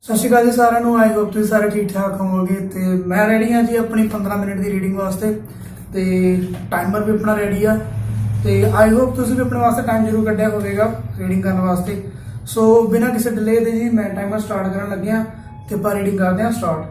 ਸਤਿ ਸ਼੍ਰੀ ਅਕਾਲ ਜੀ ਸਾਰਿਆਂ ਨੂੰ। ਆਈ ਹੋਪ ਤੁਸੀਂ ਸਾਰੇ ਠੀਕ ਠਾਕ ਹੋਵੋਗੇ। ਤੇ ਮੈਂ ਰੈਡੀ ਹਾਂ ਜੀ ਆਪਣੀ 15 ਮਿੰਟ ਦੀ ਰੀਡਿੰਗ ਵਾਸਤੇ, ਤੇ ਟਾਈਮਰ ਵੀ ਆਪਣਾ ਰੈਡੀ ਆ। ਤੇ ਆਈ ਹੋਪ ਤੁਸੀਂ ਵੀ ਆਪਣੇ ਵਾਸਤੇ ਟਾਈਮ ਜ਼ਰੂਰ ਕੱਢਿਆ ਹੋਵੇਗਾ ਰੀਡਿੰਗ ਕਰਨ ਵਾਸਤੇ। ਸੋ ਬਿਨਾਂ ਕਿਸੇ ਡਿਲੇ ਦੇ ਜੀ ਮੈਂ ਟਾਈਮਰ ਸਟਾਰਟ ਕਰਨ ਲੱਗਿਆ ਤੇ ਆਪਾਂ ਰੀਡਿੰਗ ਕਰਦੇ ਹਾਂ start.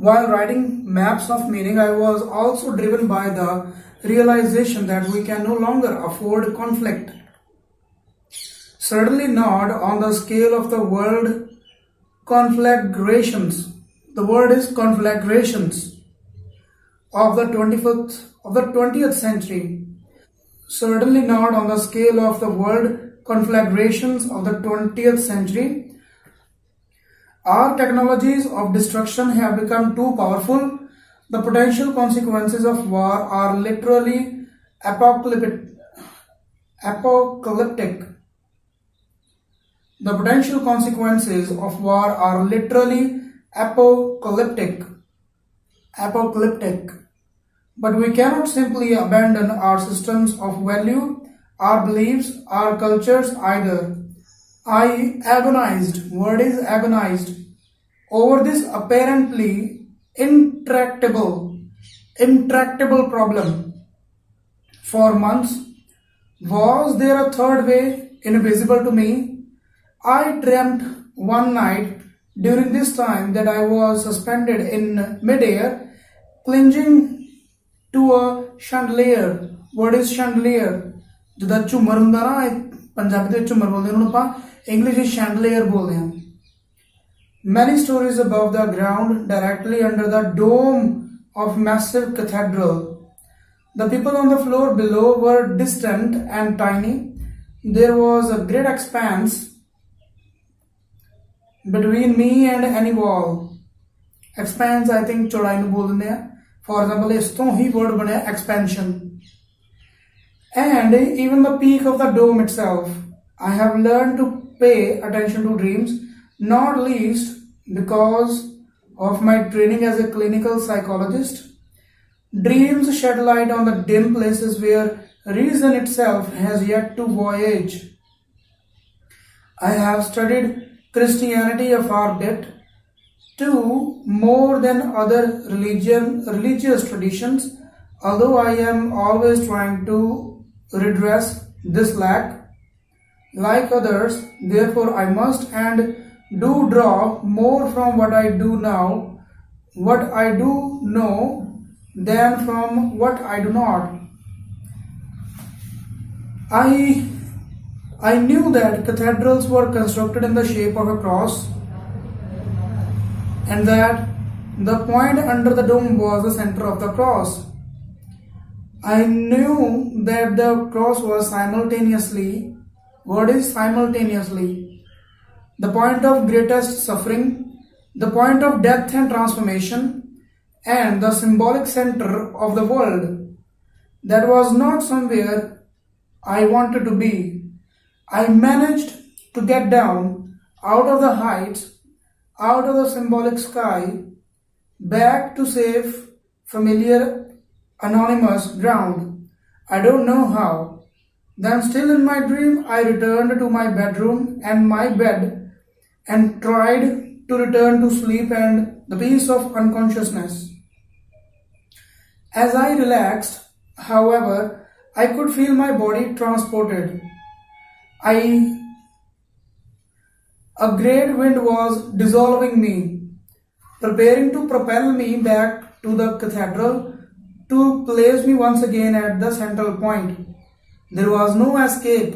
While writing maps of meaning, I was also driven by the realization that we can no longer afford conflict. Certainly not on the scale of the world conflagrations. The word is conflagrations of the 20th century. Certainly not on the scale of the world conflagrations of the 20th century. Our technologies of destruction have become too powerful. The potential consequences of war are literally apocalyptic. The potential consequences of war are literally apocalyptic. But we cannot simply abandon our systems of value, our beliefs, our cultures either. I agonized, word is agonized, over this apparently intractable problem for months. Was there a third way invisible to me? I dreamt one night during this time that I was suspended in midair, clinging to a chandelier. Word is chandelier. ਜਿੱਦਾਂ ਝੂਮਰ ਹੁੰਦਾ ਨਾ, ਪੰਜਾਬੀ ਦੇ ਝੂਮਰ ਬੋਲਦੇ ਉਹਨੂੰ ਆਪਾਂ English ਵਿੱਚ chandelier ਬੋਲਦੇ ਹਾਂ। Many stories above the ground, directly under the dome of massive cathedral. The people on the floor below were distant and tiny. There was a great expanse between me and any wall. Expanse, I think ਚੌੜਾਈ ਨੂੰ ਬੋਲ ਦਿੰਦੇ ਆ। For example, ਇਸ ਤੋਂ ਹੀ word ਬਣਿਆ expansion. And even the peak of the dome itself. I have learned to pay attention to dreams, not least because of my training as a clinical psychologist. Dreams shed light on the dim places where reason itself has yet to voyage. I have studied Christianity a fair bit, too, more than other religious traditions, although I am always trying to redress this lack. Like others, therefore, I must and do draw more from what I do know, than from what I do not. I knew that cathedrals were constructed in the shape of a cross, and that the point under the dome was the center of the cross. I knew that the cross was simultaneously, the point of greatest suffering, the point of death and transformation, and the symbolic center of the world. That was not somewhere I wanted to be. I managed to get down out of the heights, out of the symbolic sky, back to safe, familiar, anonymous ground. I don't know how. Then still in my dream, I returned to my bedroom and my bed and tried to return to sleep and the peace of unconsciousness. As I relaxed, however, I could feel my body transported. A great wind was dissolving me, preparing to propel me back to the cathedral, to place me once again at the central point. There was no escape.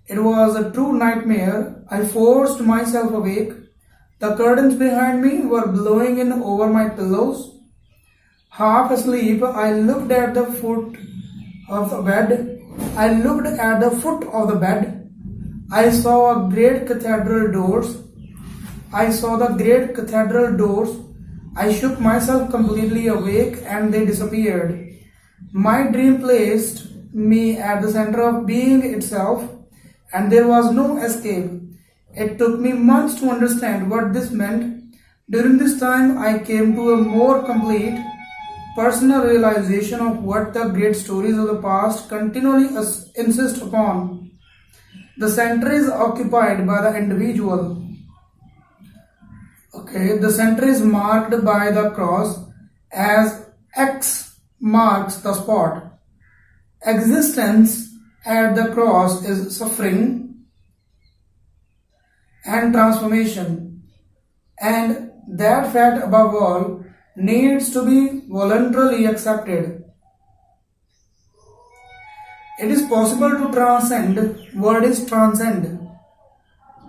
It was a true nightmare. I forced myself awake. The curtains behind me were blowing in over my pillows. Half asleep, I looked at the foot of the bed. I saw the great cathedral doors. I shook myself completely awake and they disappeared. My dream placed me at the center of being itself, and there was no escape. It took me months to understand what this meant. During this time, I came to a more complete personal realization of what the great stories of the past continually insist upon. The center is occupied by the individual. Okay, the center is marked by the cross as X marks the spot. Existence at the cross is suffering and transformation, and that fact above all needs to be voluntarily accepted. It is possible to transcend, word is transcend.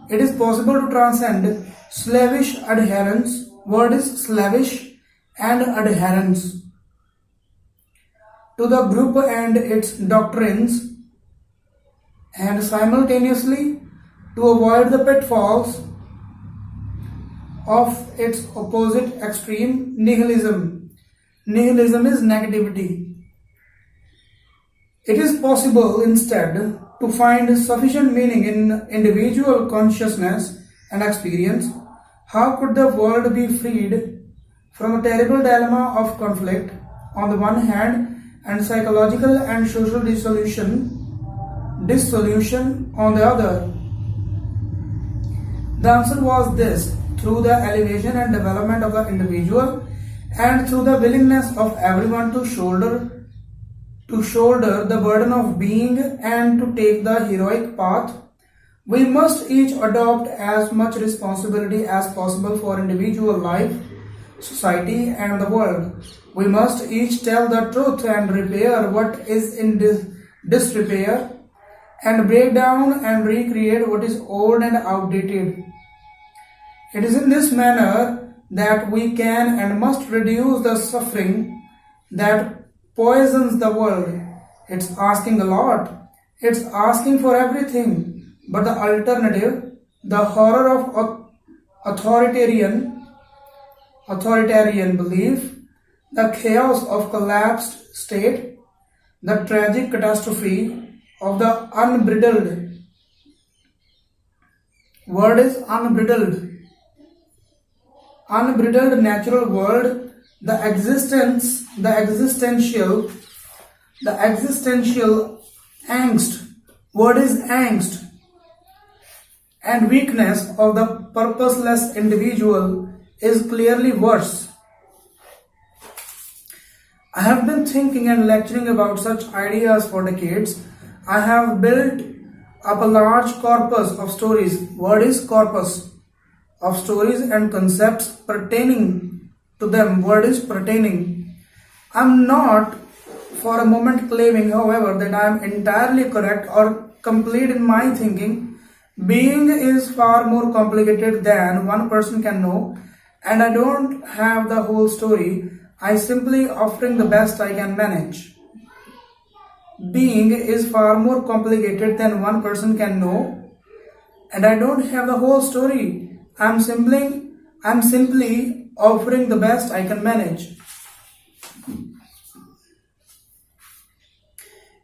It is possible to transcend Slavish adherence, word is Slavish, and adherence to the group and its doctrines, and simultaneously to avoid the pitfalls of its opposite extreme, nihilism. Nihilism is negativity. It is possible instead to find sufficient meaning in individual consciousness and experience. How could the world be freed from a terrible dilemma of conflict on the one hand and psychological and social dissolution on the other? The answer was this: through the elevation and development of the individual and through the willingness of everyone to shoulder the burden of being and to take the heroic path. We must each adopt as much responsibility as possible for individual life, society, and the world. We must each tell the truth and repair what is in disrepair, and break down and recreate what is old and outdated. It is in this manner that we can and must reduce the suffering that poisons the world. It's asking a lot. It's asking for everything. But the alternative, the horror of authoritarian belief, the chaos of collapsed state, the tragic catastrophe of the unbridled. Word is unbridled. Unbridled natural world, the existential angst. Word is angst. And weakness of the purposeless individual is clearly worse. I have been thinking and lecturing about such ideas for decades. I have built up a large corpus of stories, word is corpus, of stories and concepts pertaining to them, word is pertaining. I am not for a moment claiming, however, that I am entirely correct or complete in my thinking. Being is far more complicated than one person can know, and I don't have the whole story. I simply offering the best I can manage. Being is far more complicated than one person can know, and I don't have the whole story. I'm simply offering the best I can manage.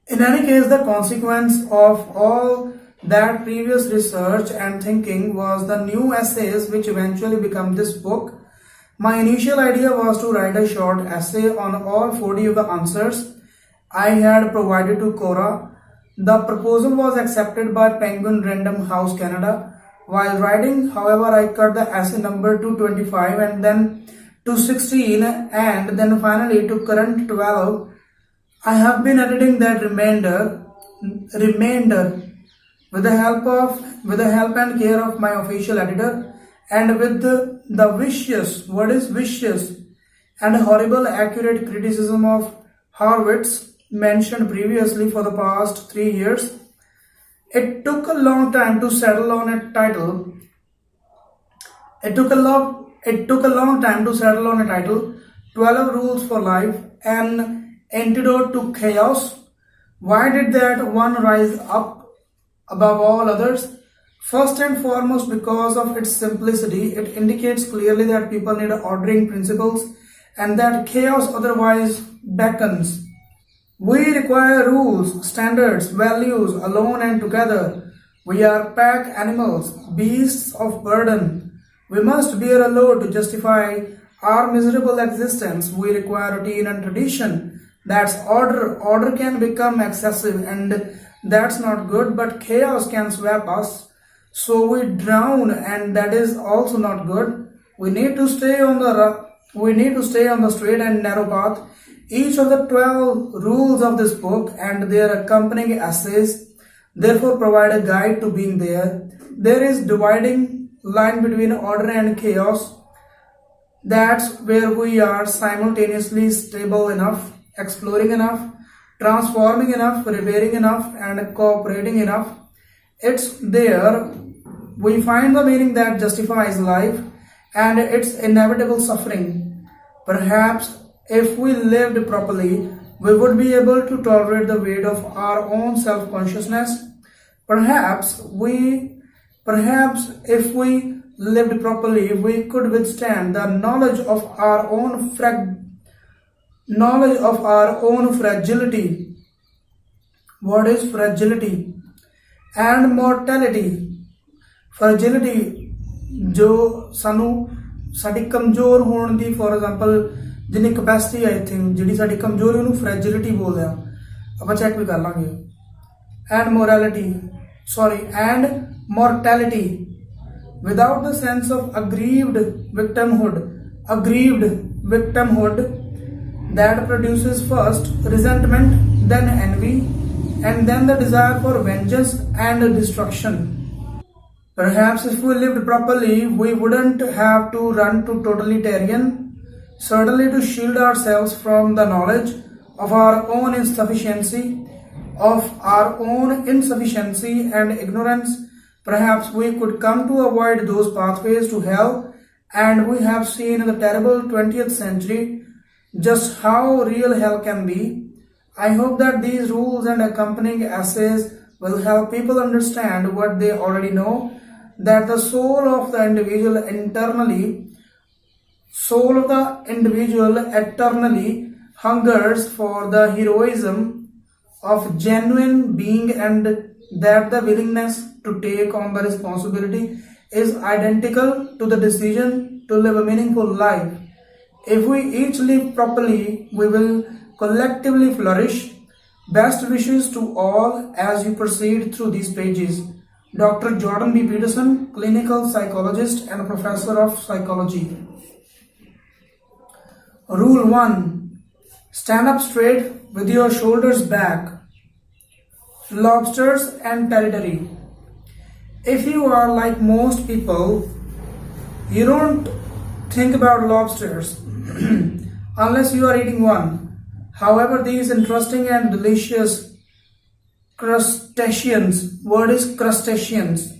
In any case, the consequence of all that previous research and thinking was the new essays which eventually become this book. My initial idea was to write a short essay on all 40 of the answers I had provided to Cora. The proposal was accepted by Penguin Random House Canada. While writing, however, I cut the essay number to 25 and then to 16 and then finally to current 12. I have been editing that remainder with the help and care of my official editor, and with the vicious and horrible accurate criticism of Horowitz mentioned previously for the past 3 years. It took a long time to settle on a title. It took a long time to settle on a title, 12 Rules for Life, an antidote to chaos. Why did that one rise up above all others? First and foremost, because of its simplicity. It indicates clearly that people need ordering principles and that chaos otherwise beckons. We require rules, standards, values alone and together. We are pack animals, beasts of burden. We must bear a load to justify our miserable existence. We require routine and tradition. That's order. Order can become excessive, and that's not good, but chaos can swap us. So we drown, and that is also not good. We need to stay on the straight and narrow path. Each of the 12 rules of this book and their accompanying essays therefore provide a guide to being there. There is dividing line between order and chaos. That's where we are simultaneously stable enough, exploring enough, transforming enough, repairing enough, and cooperating enough. It's there we find the meaning that justifies life and its inevitable suffering. Perhaps if we lived properly, we would be able to tolerate the weight of our own self-consciousness. Perhaps if we lived properly, we could withstand the knowledge of our own fragility. What is fragility? And mortality. Fragility जो सानू साडी कमजोर होने दी for example जिन्नी capacity I think जिहड़ी साडी कमजोरी उन्होंने फ्रैजिलिटी बोलते हैं आप चेक भी कर लांगे and mortality without the sense of aggrieved victimhood that produces first resentment, then envy, and then the desire for vengeance and destruction. Perhaps if we lived properly, we wouldn't have to run to totalitarian, certainly to shield ourselves from the knowledge of our own insufficiency and ignorance. Perhaps we could come to avoid those pathways to hell, and we have seen in the terrible 20th century just how real hell can be. I hope that these rules and accompanying essays will help people understand what they already know, that the soul of the individual eternally hungers for the heroism of genuine being, and that the willingness to take on the responsibility is identical to the decision to live a meaningful life. If we each live properly, we will collectively flourish. Best wishes to all as you proceed through these pages. Dr. Jordan B. Peterson, clinical psychologist and professor of psychology. Rule 1. Stand up straight with your shoulders back. Lobsters and territory. If you are like most people, you don't think about lobsters unless you are eating one. However, these interesting and delicious crustaceans, word is crustaceans,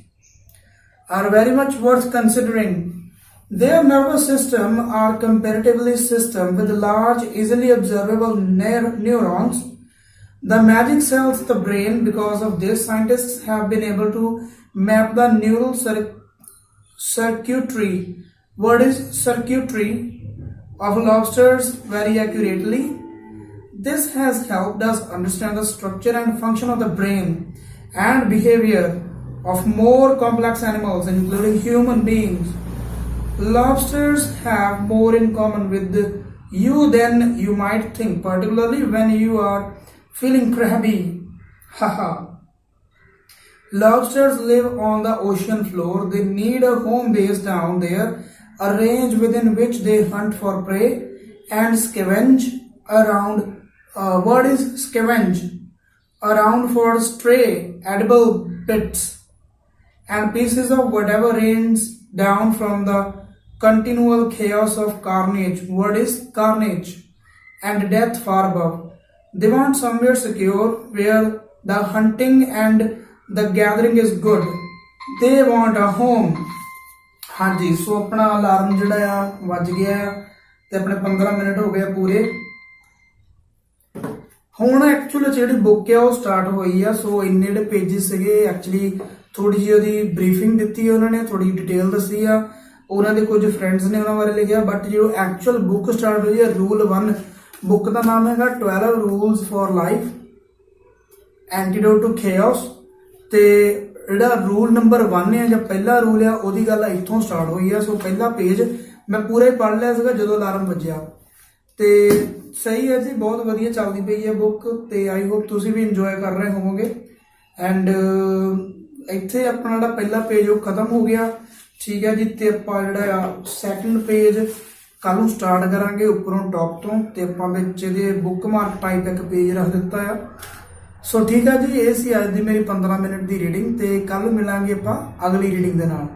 are very much worth considering. Their nervous system are comparatively system with large, easily observable neurons, the magic cells of the brain. Because of this, scientists have been able to map the neural circuitry, word is circuitry, of lobsters very accurately. This has helped us understand the structure and function of the brain and behavior of more complex animals, including human beings. Lobsters have more in common with you than you might think, particularly when you are feeling crabby. Haha. Lobsters live on the ocean floor. They need a home base down there, a range within which they hunt for prey and scavenge around. Word is scavenge, around for stray edible bits and pieces of whatever rains down from the continual chaos of carnage. Word is carnage, and death far above. They want somewhere secure where the hunting and the gathering is good. They want a home. हाँ जी, सो अपना alarm जिहड़ा आ वज गया ते अपने 15 minute हो गए पूरे. ਹੁਣ ਐਕਚੁਅਲੀ ਜਿਹੜੀ ਬੁੱਕ ਹੈ ਉਹ ਸਟਾਰਟ ਹੋਈ ਆ. ਸੋ ਇੰਨੇ ਜਿਹੜੇ ਪੇजेस ਸੀਗੇ ਐਕਚੁਅਲੀ ਥੋੜੀ ਜਿਹੀ ਉਹਦੀ ਬਰੀਫਿੰਗ ਦਿੱਤੀ ਉਹਨਾਂ ਨੇ, ਥੋੜੀ ਡਿਟੇਲ ਦੱਸੀ ਆ. ਉਹਨਾਂ ਦੇ ਕੁਝ ਫਰੈਂਡਸ ਨੇ ਉਹਨਾਂ ਬਾਰੇ ਲਿਖਿਆ, ਬਟ ਜੋ ਐਕਚੁਅਲ ਬੁੱਕ ਸਟਾਰਟ ਹੋਈ ਹੈ ਰੂਲ 1. ਬੁੱਕ ਦਾ ਨਾਮ ਹੈਗਾ 12 rules for life, antidote to ਖੇਓਸ, ਤੇ ਜਿਹੜਾ ਰੂਲ ਨੰਬਰ 1 ਹੈ ਜਾਂ ਪਹਿਲਾ ਰੂਲ ਆ ਉਹਦੀ ਗੱਲ ਇੱਥੋਂ ਸਟਾਰਟ ਹੋਈ ਆ। ਸੋ ਪਹਿਲਾ ਪੇਜ ਮੈਂ ਪੂਰਾ ਹੀ ਪੜ੍ਹ ਲਿਆ ਸੀਗਾ ਜਦੋਂ ਅਲਾਰਮ ਵੱਜਿਆ, ਤੇ ਸਹੀ ਹੈ ਜੀ, ਬਹੁਤ ਵਧੀਆ ਚੱਲਦੀ ਪਈ ਹੈ ਬੁੱਕ, ਤੇ ਆਈ ਹੋਪ ਤੁਸੀਂ ਵੀ ਇੰਜੋਏ ਕਰ ਰਹੇ ਹੋਵੋਗੇ। ਐਂਡ ਇੱਥੇ ਆਪਣਾ ਜਿਹੜਾ ਪਹਿਲਾ ਪੇਜ ਉਹ ਖਤਮ ਹੋ ਗਿਆ, ਠੀਕ ਹੈ ਜੀ। ਤੇ ਆਪਾਂ ਜਿਹੜਾ ਆ ਸੈਕਿੰਡ ਪੇਜ ਕੱਲ ਨੂੰ ਸਟਾਰਟ ਕਰਾਂਗੇ ਉੱਪਰੋਂ ਟੌਪ ਤੋਂ, ਤੇ ਆਪਾਂ ਵਿੱਚ ਇਹਦੇ ਬੁੱਕ ਮਾਰਕ ਟਾਈਪ ਇੱਕ ਪੇਜ ਰੱਖ ਦਿੱਤਾ ਆ। ਸੋ ਠੀਕ ਹੈ ਜੀ, ਇਹ ਸੀ ਅੱਜ ਦੀ ਮੇਰੀ 15 ਮਿੰਟ ਦੀ ਰੀਡਿੰਗ, ਤੇ ਕੱਲ ਮਿਲਾਂਗੇ ਆਪਾਂ ਅਗਲੀ ਰੀਡਿੰਗ ਦੇ ਨਾਲ।